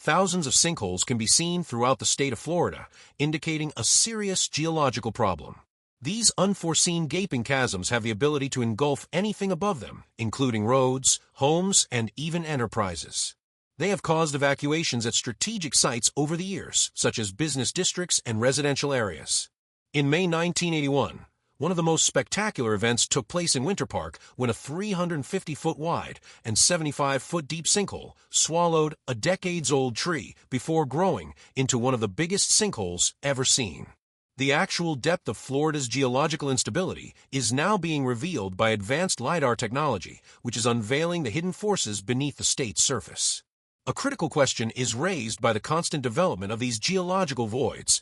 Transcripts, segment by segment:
thousands of sinkholes can be seen throughout the state of Florida, indicating a serious geological problem. These unforeseen gaping chasms have the ability to engulf anything above them, including roads, homes, and even enterprises. They have caused evacuations at strategic sites over the years, such as business districts and residential areas. In May 1981, one of the most spectacular events took place in Winter Park when a 350-foot wide and 75-foot deep sinkhole swallowed a decades-old tree before growing into one of the biggest sinkholes ever seen. The actual depth of Florida's geological instability is now being revealed by advanced LiDAR technology, which is unveiling the hidden forces beneath the state's surface. A critical question is raised by the constant development of these geological voids.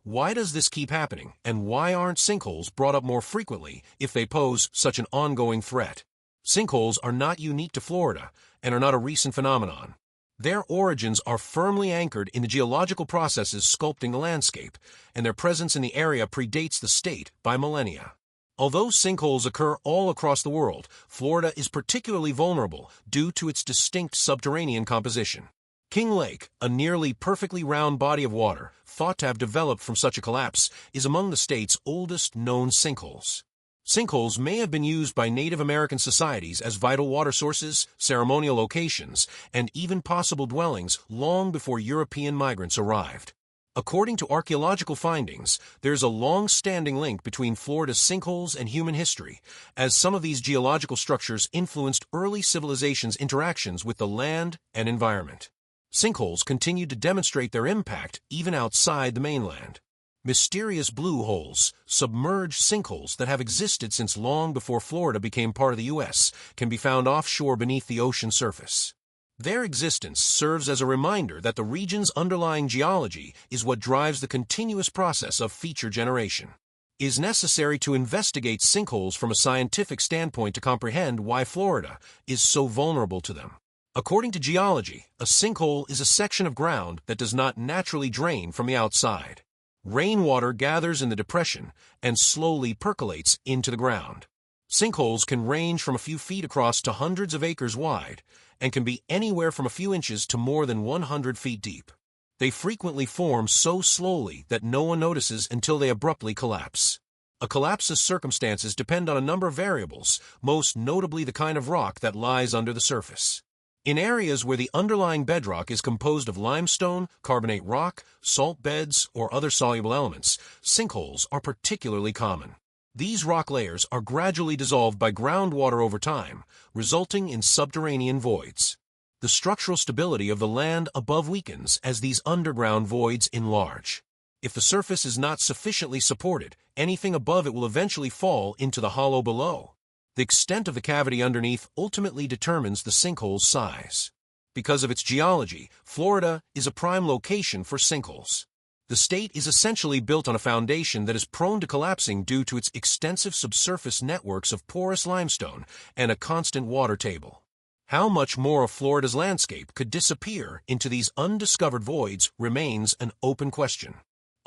Why does this keep happening, and why aren't sinkholes brought up more frequently if they pose such an ongoing threat? Sinkholes are not unique to Florida and are not a recent phenomenon. Their origins are firmly anchored in the geological processes sculpting the landscape, and their presence in the area predates the state by millennia. Although sinkholes occur all across the world, Florida is particularly vulnerable due to its distinct subterranean composition. King Lake, a nearly perfectly round body of water, thought to have developed from such a collapse, is among the state's oldest known sinkholes. Sinkholes may have been used by Native American societies as vital water sources, ceremonial locations, and even possible dwellings long before European migrants arrived. According to archaeological findings, there's a long-standing link between Florida's sinkholes and human history, as some of these geological structures influenced early civilizations' interactions with the land and environment. Sinkholes continue to demonstrate their impact even outside the mainland. Mysterious blue holes, submerged sinkholes that have existed since long before Florida became part of the U.S., can be found offshore beneath the ocean surface. Their existence serves as a reminder that the region's underlying geology is what drives the continuous process of feature generation. It is necessary to investigate sinkholes from a scientific standpoint to comprehend why Florida is so vulnerable to them. According to geology, a sinkhole is a section of ground that does not naturally drain from the outside. Rainwater gathers in the depression and slowly percolates into the ground. Sinkholes can range from a few feet across to hundreds of acres wide and can be anywhere from a few inches to more than 100 feet deep. They frequently form so slowly that no one notices until they abruptly collapse. A collapse's circumstances depend on a number of variables, most notably the kind of rock that lies under the surface. In areas where the underlying bedrock is composed of limestone, carbonate rock, salt beds, or other soluble elements, sinkholes are particularly common. These rock layers are gradually dissolved by groundwater over time, resulting in subterranean voids. The structural stability of the land above weakens as these underground voids enlarge. If the surface is not sufficiently supported, anything above it will eventually fall into the hollow below. The extent of the cavity underneath ultimately determines the sinkhole's size. Because of its geology, Florida is a prime location for sinkholes. The state is essentially built on a foundation that is prone to collapsing due to its extensive subsurface networks of porous limestone and a constant water table. How much more of Florida's landscape could disappear into these undiscovered voids remains an open question.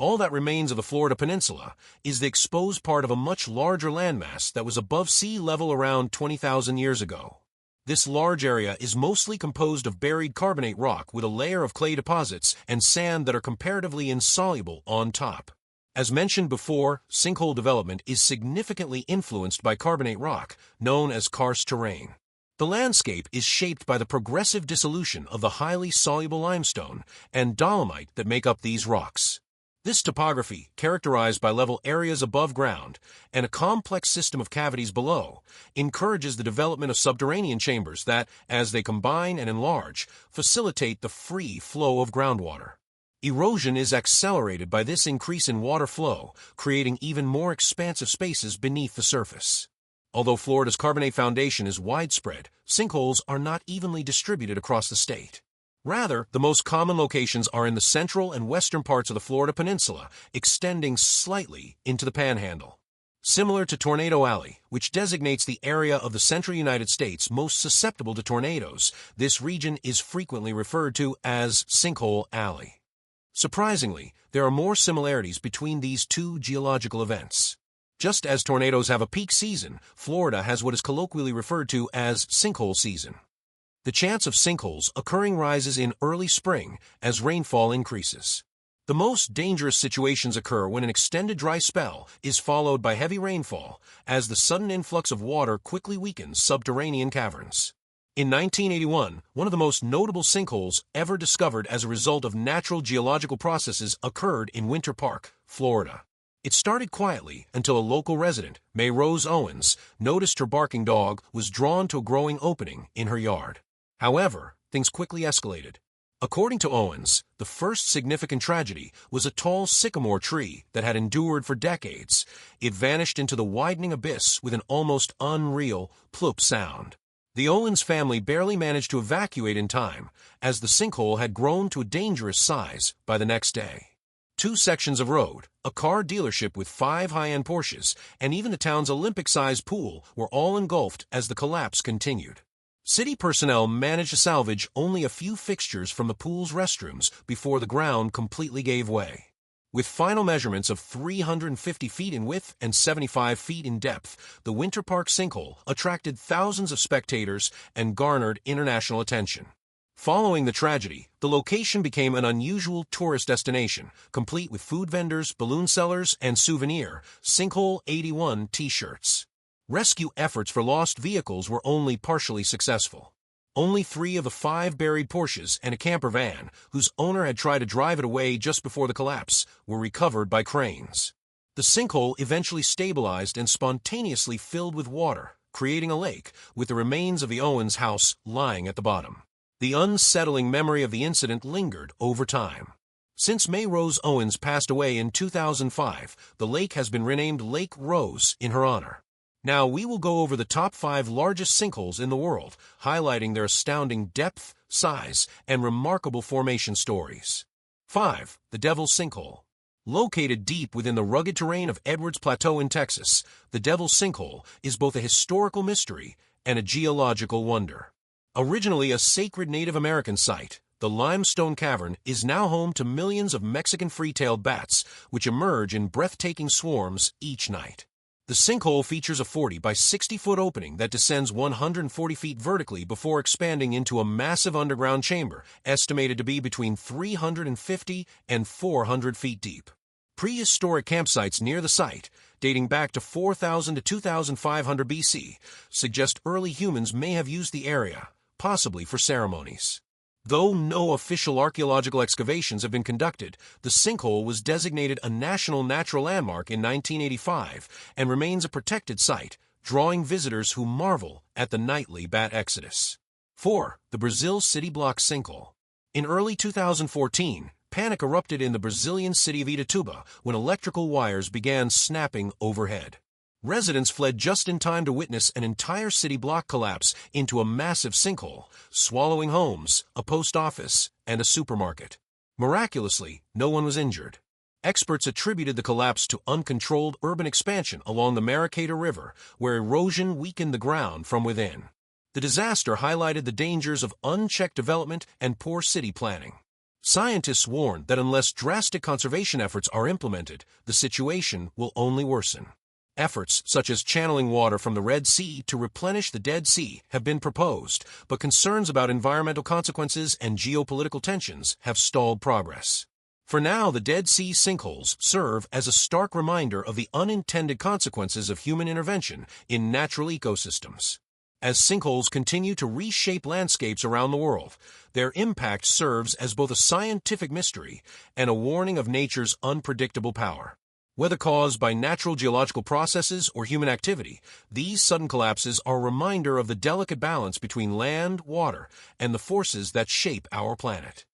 All that remains of the Florida Peninsula is the exposed part of a much larger landmass that was above sea level around 20,000 years ago. This large area is mostly composed of buried carbonate rock with a layer of clay deposits and sand that are comparatively insoluble on top. As mentioned before, sinkhole development is significantly influenced by carbonate rock, known as karst terrain. The landscape is shaped by the progressive dissolution of the highly soluble limestone and dolomite that make up these rocks. This topography, characterized by level areas above ground and a complex system of cavities below, encourages the development of subterranean chambers that, as they combine and enlarge, facilitate the free flow of groundwater. Erosion is accelerated by this increase in water flow, creating even more expansive spaces beneath the surface. Although Florida's carbonate foundation is widespread, sinkholes are not evenly distributed across the state. Rather, the most common locations are in the central and western parts of the Florida Peninsula, extending slightly into the Panhandle. Similar to Tornado Alley, which designates the area of the central United States most susceptible to tornadoes, this region is frequently referred to as Sinkhole Alley. Surprisingly, there are more similarities between these two geological events. Just as tornadoes have a peak season, Florida has what is colloquially referred to as sinkhole season. The chance of sinkholes occurring rises in early spring as rainfall increases. The most dangerous situations occur when an extended dry spell is followed by heavy rainfall, as the sudden influx of water quickly weakens subterranean caverns. In 1981, one of the most notable sinkholes ever discovered as a result of natural geological processes occurred in Winter Park, Florida. It started quietly until a local resident, May Rose Owens, noticed her barking dog was drawn to a growing opening in her yard. However, things quickly escalated. According to Owens, the first significant tragedy was a tall sycamore tree that had endured for decades. It vanished into the widening abyss with an almost unreal plop sound. The Owens family barely managed to evacuate in time, as the sinkhole had grown to a dangerous size by the next day. 2 sections of road, a car dealership with 5 high-end Porsches, and even the town's Olympic-sized pool were all engulfed as the collapse continued. City personnel managed to salvage only a few fixtures from the pool's restrooms before the ground completely gave way. With final measurements of 350 feet in width and 75 feet in depth, the Winter Park sinkhole attracted thousands of spectators and garnered international attention. Following the tragedy, the location became an unusual tourist destination, complete with food vendors, balloon sellers, and souvenir Sinkhole 81 t-shirts. Rescue efforts for lost vehicles were only partially successful. Only 3 of the 5 buried Porsches and a camper van, whose owner had tried to drive it away just before the collapse, were recovered by cranes. The sinkhole eventually stabilized and spontaneously filled with water, creating a lake, with the remains of the Owens house lying at the bottom. The unsettling memory of the incident lingered over time. Since May Rose Owens passed away in 2005, the lake has been renamed Lake Rose in her honor. Now we will go over the top 5 largest sinkholes in the world, highlighting their astounding depth, size, and remarkable formation stories. 5. The Devil's Sinkhole. Located deep within the rugged terrain of Edwards Plateau in Texas, the Devil's Sinkhole is both a historical mystery and a geological wonder. Originally a sacred Native American site, the limestone cavern is now home to millions of Mexican free-tailed bats, which emerge in breathtaking swarms each night. The sinkhole features a 40 by 60-foot opening that descends 140 feet vertically before expanding into a massive underground chamber, estimated to be between 350 and 400 feet deep. Prehistoric campsites near the site, dating back to 4000 to 2500 BC, suggest early humans may have used the area, possibly for ceremonies. Though no official archaeological excavations have been conducted, the sinkhole was designated a National Natural Landmark in 1985 and remains a protected site, drawing visitors who marvel at the nightly bat exodus. 4. The Brazil City Block Sinkhole. In early 2014, panic erupted in the Brazilian city of Itatuba when electrical wires began snapping overhead. Residents fled just in time to witness an entire city block collapse into a massive sinkhole, swallowing homes, a post office, and a supermarket. Miraculously, no one was injured. Experts attributed the collapse to uncontrolled urban expansion along the Maracaibo River, where erosion weakened the ground from within. The disaster highlighted the dangers of unchecked development and poor city planning. Scientists warned that unless drastic conservation efforts are implemented, the situation will only worsen. Efforts such as channeling water from the Red Sea to replenish the Dead Sea have been proposed, but concerns about environmental consequences and geopolitical tensions have stalled progress. For now, the Dead Sea sinkholes serve as a stark reminder of the unintended consequences of human intervention in natural ecosystems. As sinkholes continue to reshape landscapes around the world, their impact serves as both a scientific mystery and a warning of nature's unpredictable power. Whether caused by natural geological processes or human activity, these sudden collapses are a reminder of the delicate balance between land, water, and the forces that shape our planet.